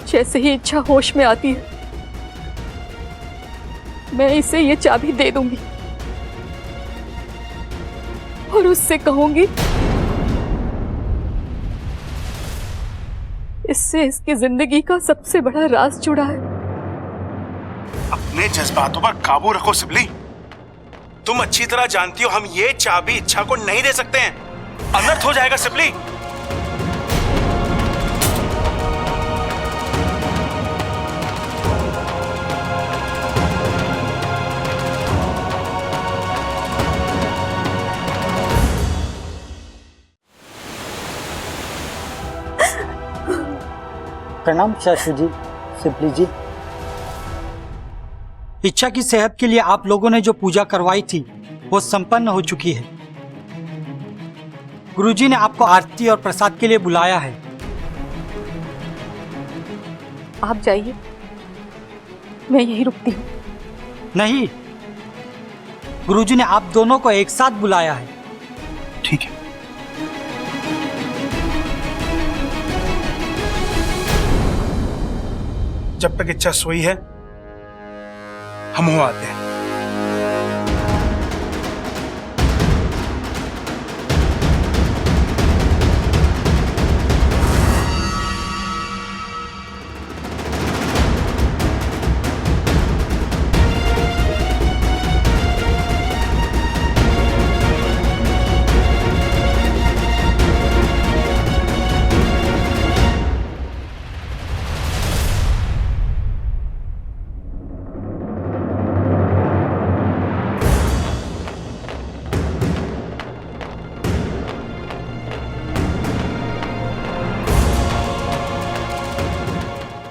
C: जैसे ही इच्छा होश में आती है मैं इसे ये चाबी दे दूंगी और उससे कहूंगी इससे इसकी जिंदगी का सबसे बड़ा राज जुड़ा है।
D: अपने जज्बातों पर काबू रखो सिप्ली। तुम अच्छी तरह जानती हो हम ये चाबी इच्छा को नहीं दे सकते हैं, अनर्थ हो जाएगा सिप्ली।
M: प्रणाम चाचू जी, सिप्ली जी। इच्छा की सेहत के लिए आप लोगों ने जो पूजा करवाई थी वो संपन्न हो चुकी है। गुरुजी ने आपको आरती और प्रसाद के लिए बुलाया है।
C: आप जाइए, मैं यहीं रुकती हूँ।
M: नहीं, गुरुजी ने आप दोनों को एक साथ बुलाया है।
D: ठीक है। जब तक इच्छा सोई है हम हो आते हैं।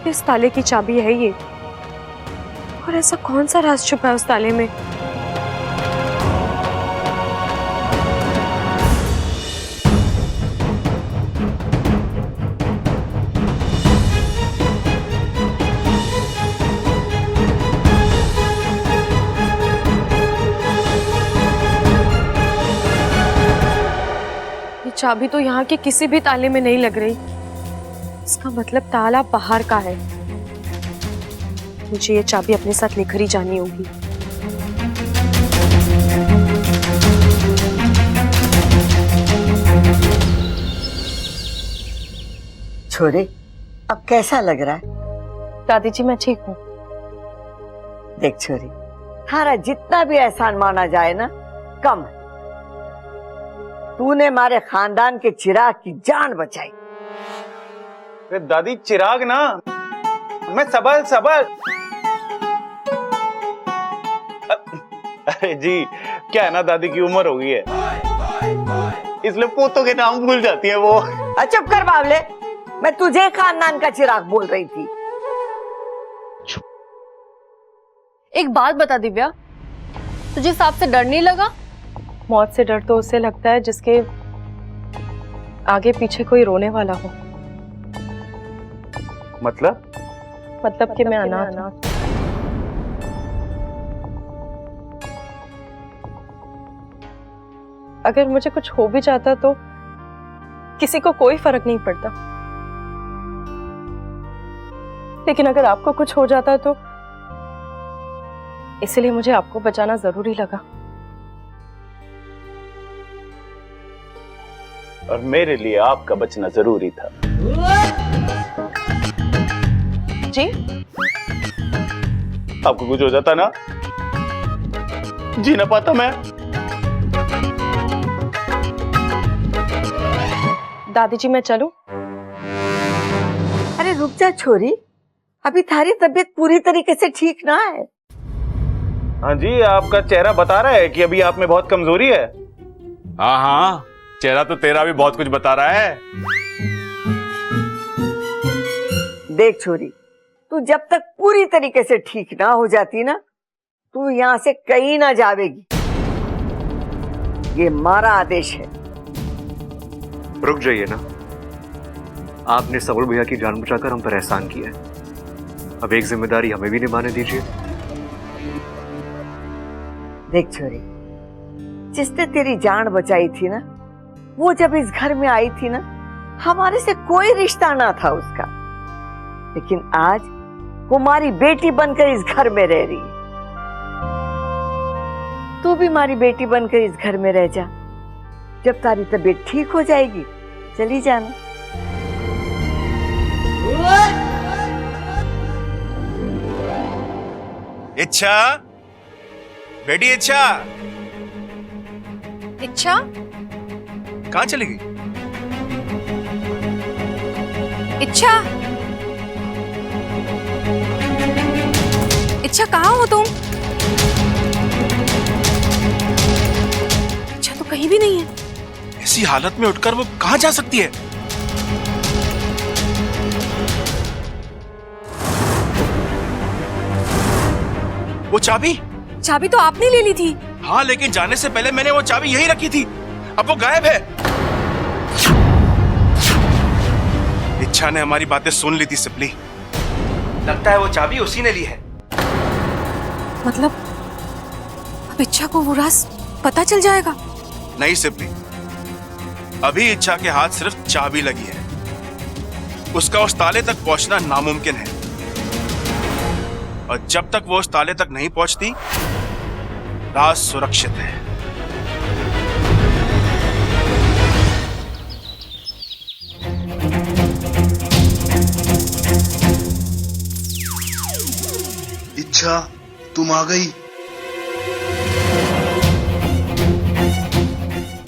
B: किस ताले की चाबी है ये? और ऐसा कौन सा राज छुपा है उस ताले में? ये चाबी तो यहाँ के किसी भी ताले में नहीं लग रही। इसका मतलब ताला बाहर का है। मुझे ये चाबी अपने साथ लेकर ही जानी होगी।
H: छोरे, अब कैसा लग रहा है?
G: दादी जी मैं ठीक हूँ।
H: देख छोरी, थारा जितना भी एहसान माना जाए ना कम है। तूने हमारे खानदान के चिराग की जान बचाई।
J: दादी चिराग ना, मैं सबल सबल। अरे जी, क्या है ना, दादी की उम्र हो गई है इसलिए पोतों के नाम भूल जाती है वो।
H: चुप कर बावले, मैं तुझे खानदान का चिराग बोल रही थी।
E: एक बात बता दिव्या, तुझे सांप से डर नहीं लगा?
G: मौत से डर तो उससे लगता है जिसके आगे पीछे कोई रोने वाला हो। मतलब कि मैं अनाथ हूं। अगर मुझे कुछ हो भी जाता तो किसी को कोई फर्क नहीं पड़ता, लेकिन अगर आपको कुछ हो जाता तो इसलिए मुझे आपको बचाना जरूरी लगा।
J: और मेरे लिए आपका बचना जरूरी था।
G: जी?
J: आपको कुछ हो जाता ना, जी ना पाता मैं।
G: दादी जी मैं चलूं?
H: अरे रुक जा छोरी, अभी थारी तबीयत पूरी तरीके से ठीक ना है।
J: हाँ जी, आपका चेहरा बता रहा है कि अभी आप में बहुत कमजोरी है।
L: हाँ हाँ, चेहरा तो तेरा भी बहुत कुछ बता रहा है।
H: देख छोरी, तू जब तक पूरी तरीके से ठीक ना हो जाती ना, तू यहाँ से कहीं ना जावेगी। ये हमारा आदेश है।
A: रुक जाइए ना, आपने सबुर भैया की जान बचाकर हम पर एहसान किया है, अब एक जिम्मेदारी हमें भी निभाने दीजिए।
H: देख छोरी, जिसने तेरी जान बचाई थी ना, वो जब इस घर में आई थी ना, हमारे से कोई रिश्ता ना था उसका, लेकिन आज कुमारी बेटी बनकर इस घर में रह रही है। तू भी हमारी बेटी बनकर इस घर में रह जा। जब तारी तबीयत ठीक हो जाएगी चली जाना।
D: इच्छा, बेटी इच्छा,
B: इच्छा?
D: कहाँ चली गई?
B: इच्छा? इच्छा कहाँ हो तुम? इच्छा तो कहीं भी नहीं है।
D: ऐसी हालत में उठकर वो कहाँ जा सकती है? वो चाबी?
B: चाबी तो आपने ले ली थी।
D: हाँ, लेकिन जाने से पहले मैंने वो चाबी यहीं रखी थी। अब वो गायब है। इच्छा ने हमारी बातें सुन ली थी सिपली। लगता है वो चाबी उसी ने ली है।
B: मतलब अब इच्छा को वो राज पता चल जाएगा?
D: नहीं सिपली, अभी इच्छा के हाथ सिर्फ चाबी लगी है। उसका उस ताले तक पहुंचना नामुमकिन है, और जब तक वो उस ताले तक नहीं पहुंचती, राज सुरक्षित है।
N: इच्छा, तुम आ गई।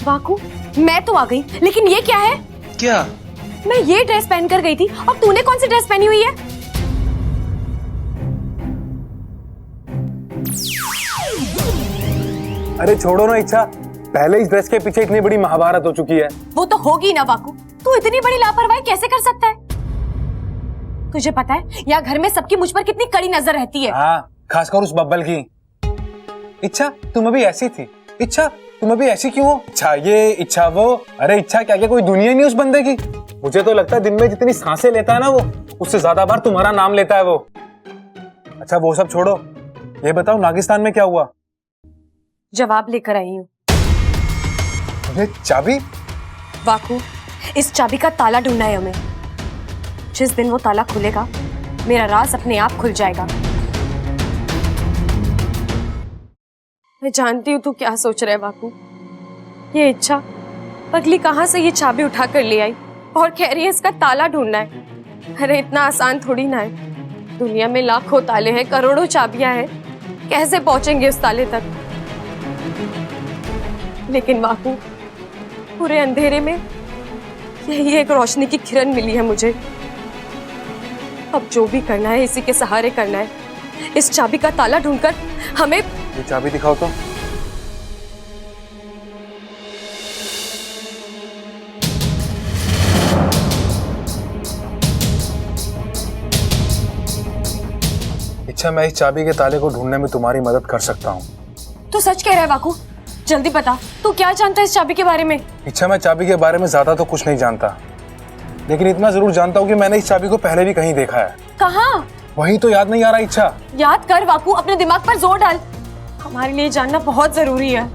B: वाकू, मैं तो आ गई, लेकिन ये क्या है?
N: क्या?
B: मैं ये ड्रेस पहन कर गई थी और तूने कौन सी ड्रेस पहनी हुई है?
F: अरे छोड़ो ना इच्छा, पहले इस ड्रेस के पीछे इतनी बड़ी महाभारत हो चुकी है।
B: वो तो होगी ना वाकू, तू इतनी बड़ी लापरवाही कैसे कर सकता है? तुझे पता है यहाँ घर में सबकी मुझ पर कितनी कड़ी नजर रहती है।
F: हाँ, खासकर उस बब्बल की। इच्छा, तुम अभी ऐसी थी। इच्छा, तुम अभी ऐसी क्यों हो? इच्छा ये, इच्छा वो। अरे इच्छा, क्या क्या कोई दुनिया नहीं उस बंदे की? मुझे तो लगता है दिन में जितनी सांसें लेता है ना वो, उससे ज्यादा बार तुम्हारा नाम लेता है वो। अच्छा वो सब छोड़ो, ये बताओ नागिस्तान में क्या हुआ?
B: जवाब लेकर आई हूँ।
F: अरे चाबी?
B: वाकू, इस चाबी का ताला ढूंढना है हमें। जिस दिन वो ताला खुलेगा, मेरा राज अपने आप खुल जाएगा। मैं जानती हूँ तू क्या सोच रहा है वाकू। ये इच्छा पगली कहाँ से ये चाबी उठा कर ले आई और कह रही है इसका ताला ढूंढना है। अरे इतना आसान थोड़ी ना है। दुनिया में लाखों ताले हैं, करोड़ों चाबियां हैं, कैसे पहुंचेंगे उस ताले तक? लेकिन वाकू, पूरे अंधेरे में यही एक रोशनी की किरण मिली है मुझे। अब जो भी करना है इसी के सहारे करना है। इस चाबी का ताला ढूंढकर हमें।
F: ये चाबी दिखाओ तो। इच्छा, मैं इस चाबी के ताले को ढूंढने में तुम्हारी मदद कर सकता हूँ।
B: तू सच कह रहा है वाकू? जल्दी बता, तू क्या जानता है इस चाबी के बारे में?
F: इच्छा, मैं चाबी के बारे में ज्यादा तो कुछ नहीं जानता, लेकिन इतना जरूर जानता हूँ कि मैंने इस चाबी को पहले भी कहीं देखा है।
B: कहाँ?
F: वही तो याद नहीं आ रहा इच्छा।
B: याद कर वाकू, अपने दिमाग पर जोर डाल, हमारे लिए जानना बहुत जरूरी है।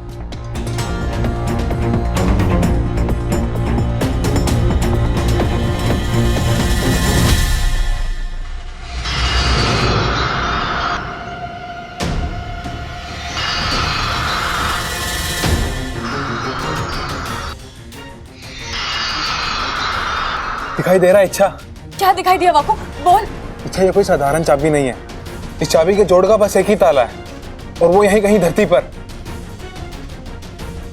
F: दिखाई दे रहा है इच्छा?
B: क्या दिखाई दिया वाकू? बोल।
F: इच्छा, ये कोई साधारण चाबी नहीं है। इस चाबी के जोड़ का बस एक ही ताला है, और वो यहीं कहीं धरती पर।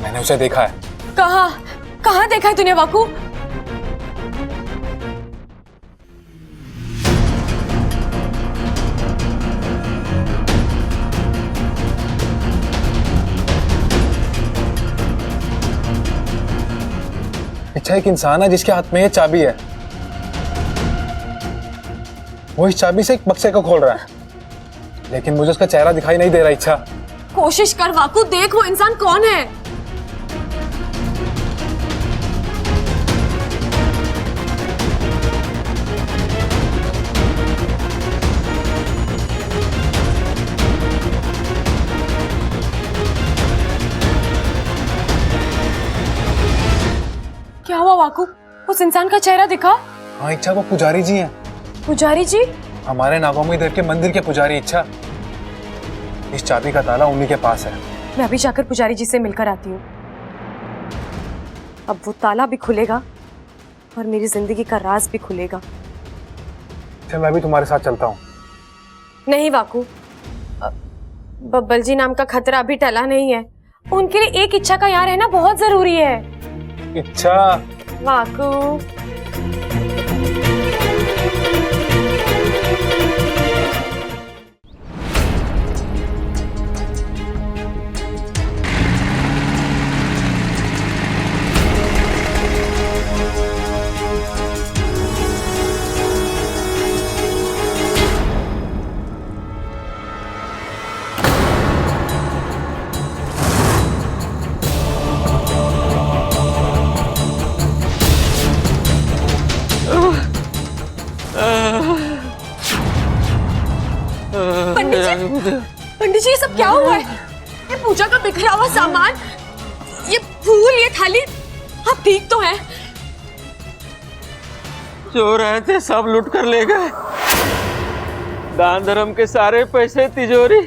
F: मैंने उसे देखा है।
B: कहाँ? कहाँ देखा है तूने वाकू?
F: इच्छा, एक इंसान है जिसके हाथ में ये चाबी है। वो इस चाबी से एक बक्से को खोल रहा है, लेकिन मुझे उसका चेहरा दिखाई नहीं दे रहा। इच्छा,
B: कोशिश कर वाकू, देख वो इंसान कौन है। क्या हुआ वाकू? उस इंसान का चेहरा दिखा?
F: हाँ इच्छा, वो पुजारी जी हैं।
B: पुजारी जी?
F: हमारे नागोमी देव के मंदिर के पुजारी। इच्छा, इस चाबी का ताला उन्हीं के पास है।
B: मैं अभी जाकर पुजारी जी से मिलकर आती हूँ। अब वो ताला भी खुलेगा और मेरी जिंदगी का राज भी खुलेगा।
F: चल, मैं भी तुम्हारे साथ चलता हूँ।
B: नहीं वाकू, बब्बल जी नाम का खतरा अभी टला नहीं है। उनके लिए एक इच्छा का यहाँ रहना बहुत जरूरी है।
F: इच्छा,
B: वाकू। पंडित जी, ये सब क्या हुआ है? ये पूजा का बिखरा हुआ सामान, ये फूल, ये थाली, आप ठीक तो हैं?
O: चोर आए थे, सब लूट कर ले गए। दान धर्म के सारे पैसे तिजोरी,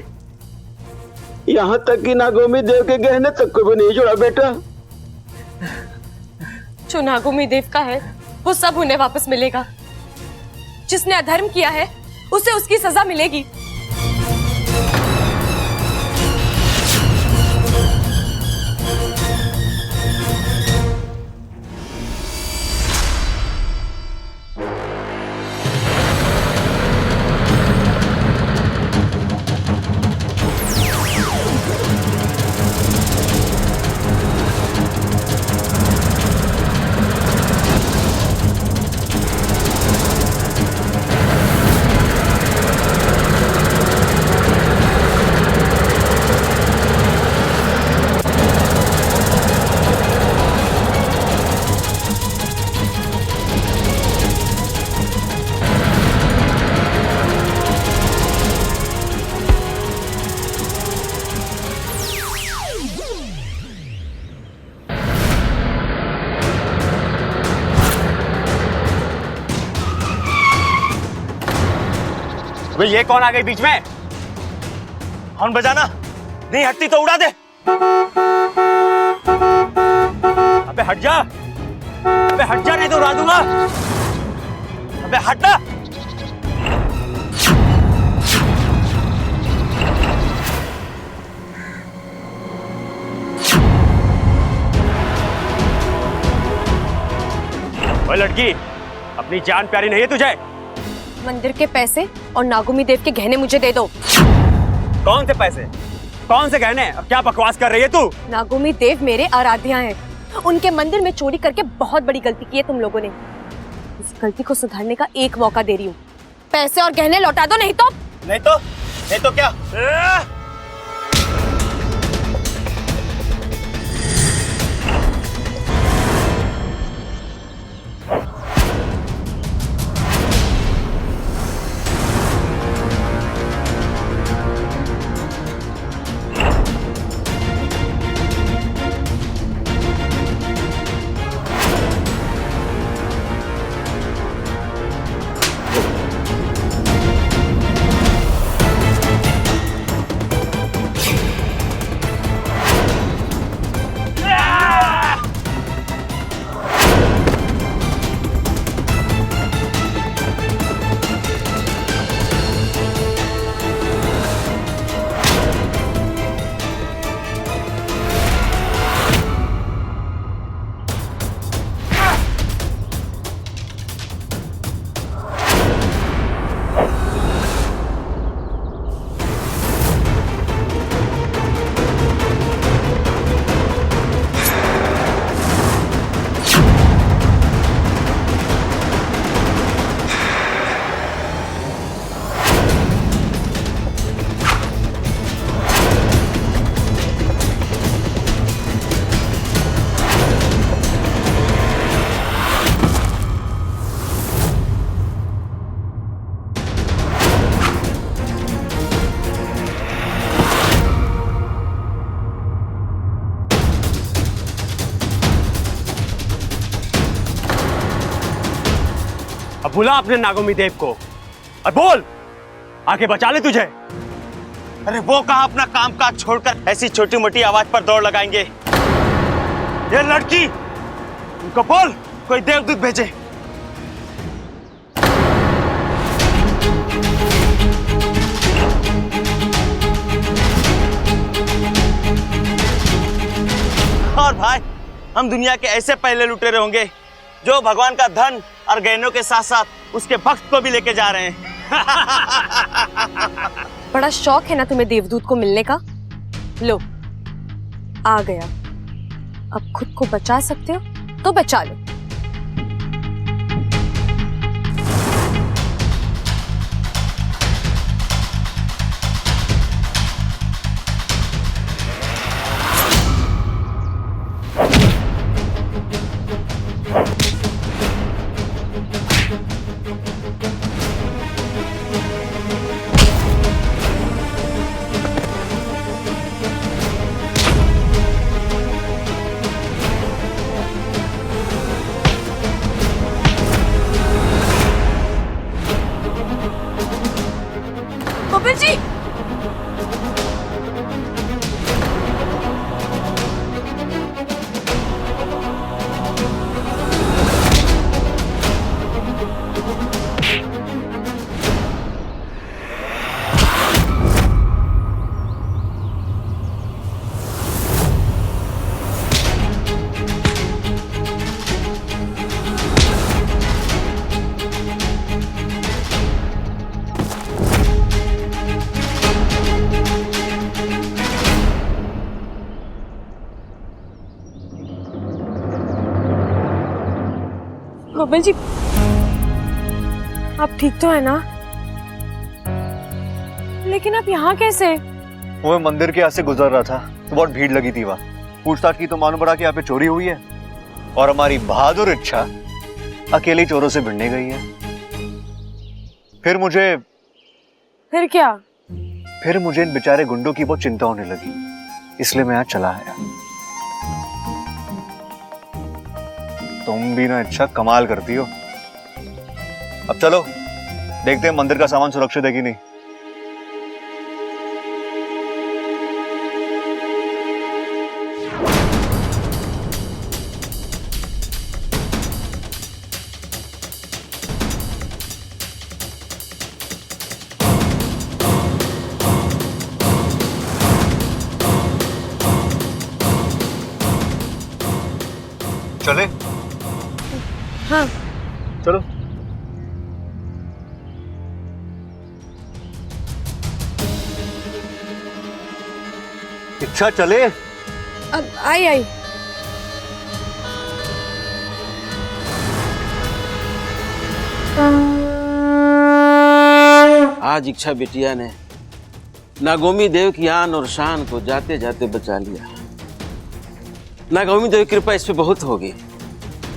O: यहाँ तक कि नागोमी देव के गहने तक को भी नहीं जोड़ा बेटा।
B: जो नागोमी देव का है वो सब उन्हें वापस मिलेगा। जिसने अधर्म किया है उसे उसकी सजा मिलेगी।
A: भाई ये कौन आ गई बीच में? हॉर्न बजाना नहीं हटती तो उड़ा दे। अबे हट जा, अबे हट जा, नहीं तो उड़ा दूंगा। अबे हट ना। ओए लड़की, अपनी जान प्यारी नहीं है तुझे?
B: मंदिर के पैसे और नागोमी देव के गहने मुझे दे दो।
A: कौन से पैसे, कौन से गहने? क्या बकवास कर रही है तू?
B: नागोमी देव मेरे आराध्या हैं। उनके मंदिर में चोरी करके बहुत बड़ी गलती की है तुम लोगों ने। इस गलती को सुधारने का एक मौका दे रही हूँ। पैसे और गहने लौटा दो, नहीं तो
O: नहीं तो क्या?
A: अब बुला अपने नागोमी देव को और बोल आके बचा ले तुझे।
O: अरे वो कहा अपना काम काज छोड़कर ऐसी छोटी मोटी आवाज पर दौड़ लगाएंगे। ये लड़की, उनको बोल कोई देवदूत भेजे। और भाई, हम दुनिया के ऐसे पहले लुटेरे होंगे जो भगवान का धन और गहनों के साथ साथ उसके भक्त को भी लेके जा रहे हैं।
B: बड़ा शौक है ना तुम्हें देवदूत को मिलने का? लो, आ गया। अब खुद को बचा सकते हो तो बचा लो। गोविंद जी, गोविंद जी, आप ठीक तो है ना? लेकिन आप यहाँ कैसे?
A: वो मैं मंदिर के यहाँ से गुजर रहा था तो बहुत भीड़ लगी थी वहाँ। पूछताछ की तो मालूम पड़ा कि यहाँ पे चोरी हुई है और हमारी बहादुर इच्छा अकेली चोरों से भिड़ने गई है।
B: फिर क्या?
A: फिर मुझे इन बेचारे गुंडों की बहुत चिंता होने लगी, इसलिए मैं यहाँ चला आया। तुम भी ना अच्छा कमाल करती हो। अब चलो देखते हैं मंदिर का सामान सुरक्षित है कि नहीं। चले?
B: हाँ
A: चलो। इच्छा चले?
B: अब आई।
O: आज इच्छा बिटिया ने नागोमी देव की आन और शान को जाते जाते बचा लिया। नागोमी देव की कृपा इस पे बहुत होगी,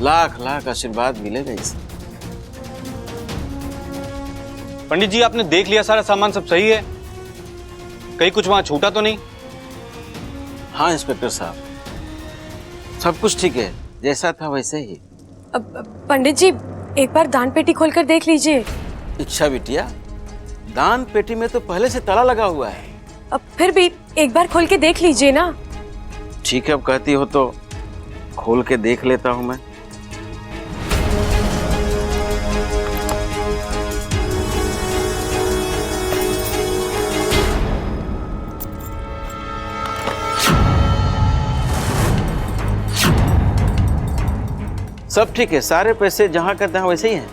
O: लाख लाख आशीर्वाद मिलेगा इसे।
A: पंडित जी आपने देख लिया सारा सामान सब सही है? कहीं कुछ वहां छूटा तो नहीं?
O: हाँ इंस्पेक्टर साहब, सब कुछ ठीक है, जैसा था वैसे ही।
B: पंडित जी एक बार दान पेटी खोलकर देख लीजिए।
O: इच्छा बिटिया, दान पेटी में तो पहले से ताला लगा हुआ है।
B: अब फिर भी एक बार खोल के देख लीजिए ना।
O: ठीक है, अब कहती हो तो खोल के देख लेता हूं मैं। सब ठीक है, सारे पैसे जहां का तहां वैसे ही हैं।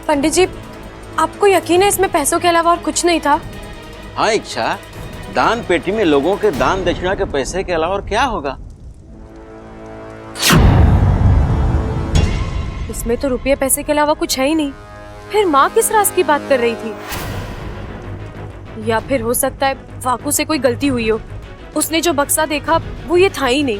B: पंडित जी आपको यकीन है इसमें पैसों के अलावा और कुछ नहीं था?
O: हाँ इच्छा, दान पेटी में लोगों के दान दक्षिणा के पैसे के अलावा और क्या होगा?
B: इसमें तो रुपये पैसे के अलावा कुछ है ही नहीं। फिर माँ किस राज की बात कर रही थी? या फिर हो सकता है वाकू से कोई गलती हुई हो, उसने जो बक्सा देखा वो ये था ही नहीं।